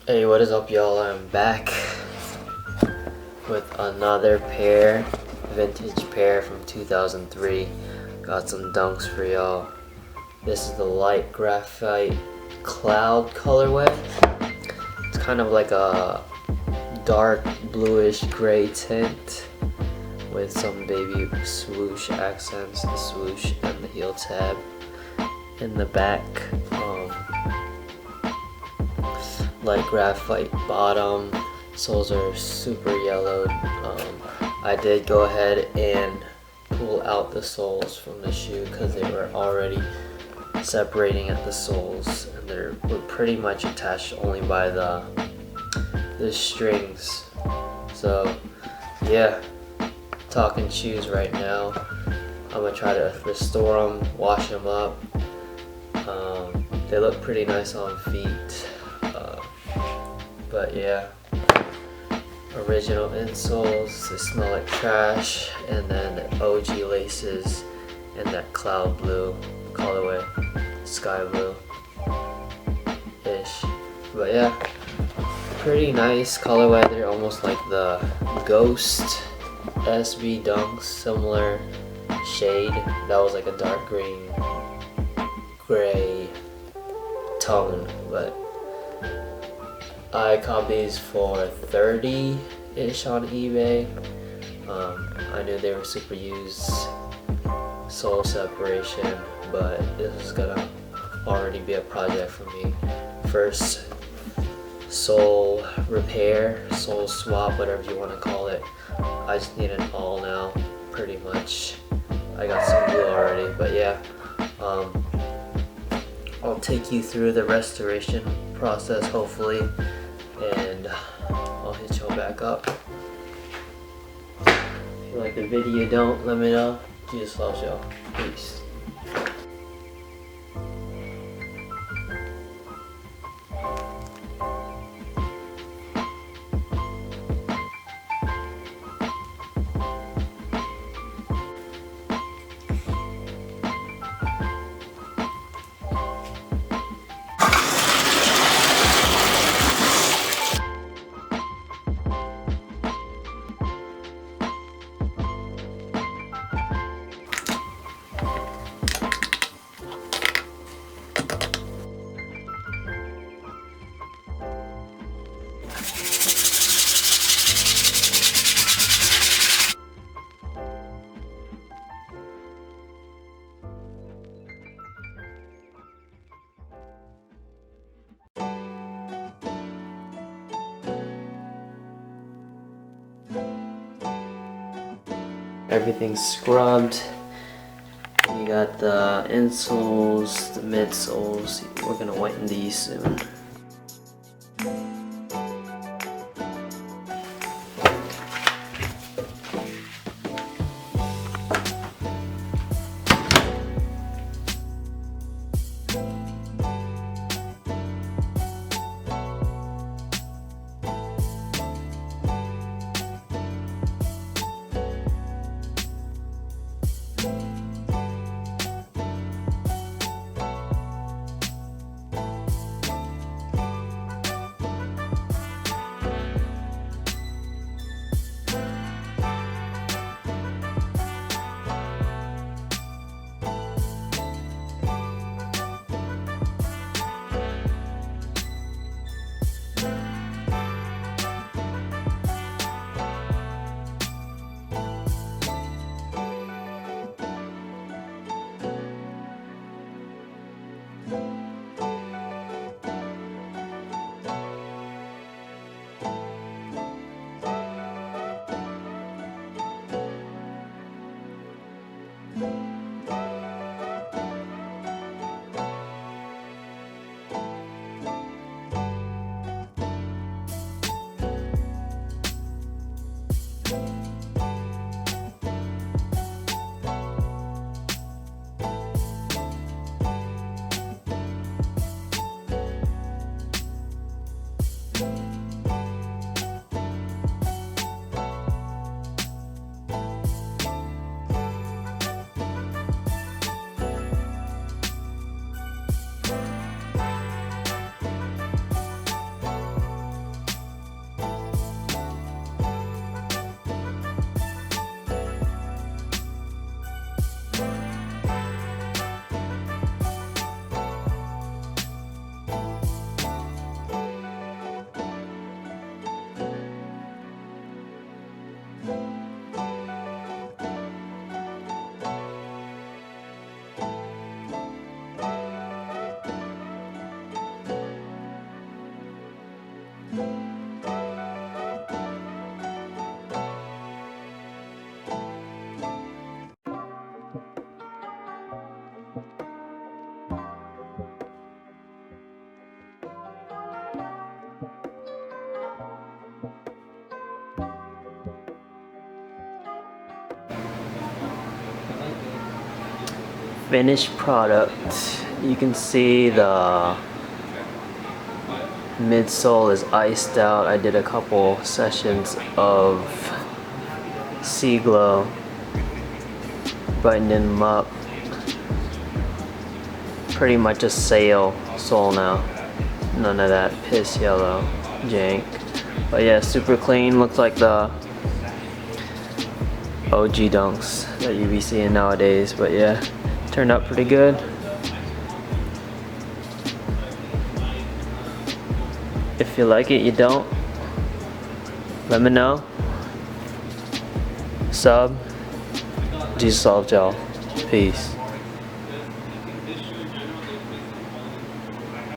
Hey, what is up, y'all? I'm back with another vintage pair from 2003. Got some dunks for y'all. This is the light graphite cloud colorway. It's kind of like a dark bluish gray tint with some baby swoosh accents, the swoosh and the heel tab in the back. Light graphite bottom, soles are super yellowed. I did go ahead and pull out the soles from the shoe because they were already separating at the soles, and they were pretty much attached only by the strings. So yeah, talking shoes right now. I'm gonna try to restore them, wash them up. They look pretty nice on feet. But yeah, original insoles, they smell like trash, and then the OG laces and that cloud blue colorway, sky blue ish. But yeah, pretty nice colorway. They're almost like the Ghost SB Dunks, similar shade. That was like a dark green gray tone, but I caught these for $30-ish on eBay. I knew they were super used, sole separation, but this is gonna already be a project for me. First sole repair, sole swap, whatever you want to call it. I just need an all now, pretty much. I got some glue already, but yeah. I'll take you through the restoration process, hopefully, and I'll hit y'all back up. If you like the video, don't let me know. Jesus loves y'all. Peace. Everything's scrubbed. You got the insoles, the midsoles. We're gonna whiten these soon. Finished product. You can see the midsole is iced out. I did a couple sessions of Sea Glow, brightening them up. Pretty much a sail sole now. None of that piss yellow jank. But yeah, super clean. Looks like the OG dunks that you be seeing nowadays. But yeah, turned out pretty good. If you like it, you don't, let me know. Sub. Jesus love y'all. Peace.